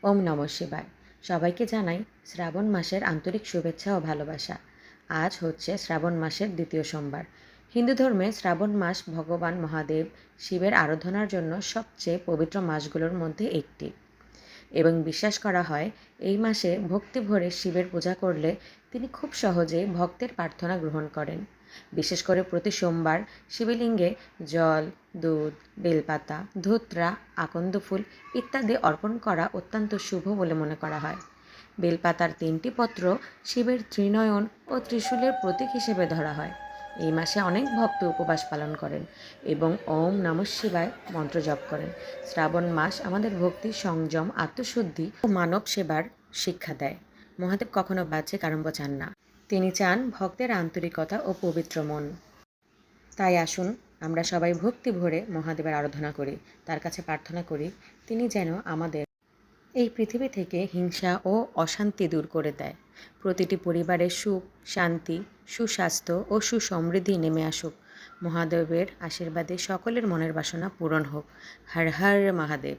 ওম নমঃ শিবায়। সবাইকে জানাই শ্রাবণ মাসের আন্তরিক শুভেচ্ছা ও ভালোবাসা। আজ হচ্ছে শ্রাবণ মাসের দ্বিতীয় সোমবার। হিন্দু ধর্মে শ্রাবণ মাস ভগবান মহাদেব শিবের আরাধনার জন্য সবচেয়ে পবিত্র মাসগুলোর মধ্যে একটি এবং বিশ্বাস করা হয় এই মাসে ভক্তি ভরে শিবের পূজা করলে তিনি খুব সহজেই ভক্তের প্রার্থনা গ্রহণ করেন। বিশেষ করে প্রতি সোমবার শিবলিঙ্গে জল, দুধ, বেলপাতা, ধূত্রা, আকন্দ ফুল ইত্যাদি অর্পণ করা অত্যন্ত শুভ বলে মনে করা হয়। বেলপাতার 3টি পত্র শিবের ত্রিনয়ন ও ত্রিশূলের প্রতীক হিসেবে ধরা হয়। এই মাসে অনেক ভক্ত উপবাস পালন করেন এবং ওম নমঃ শিবায় মন্ত্র জপ করেন। শ্রাবণ মাস আমাদের ভক্তি, সংযম, আত্মশুদ্ধি ও মানব সেবার শিক্ষা দেয়। মহাদেব কখনো বাহ্যিক আড়ম্বর চান না, তিনি চান ভক্তের আন্তরিকতা ও পবিত্র মন। তাই আসুন আমরা সবাই ভক্তি ভরে মহাদেবের আরাধনা করি, তার কাছে প্রার্থনা করি তিনি যেন আমাদের এই পৃথিবী থেকে হিংসা ও অশান্তি দূর করে দেয়। প্রতিটি পরিবারে সুখ, শান্তি, সুস্বাস্থ্য ও সুসমৃদ্ধি নেমে আসুক। মহাদেবের আশীর্বাদে সকলের মনের বাসনা পূরণ হোক। হর হর মহাদেব।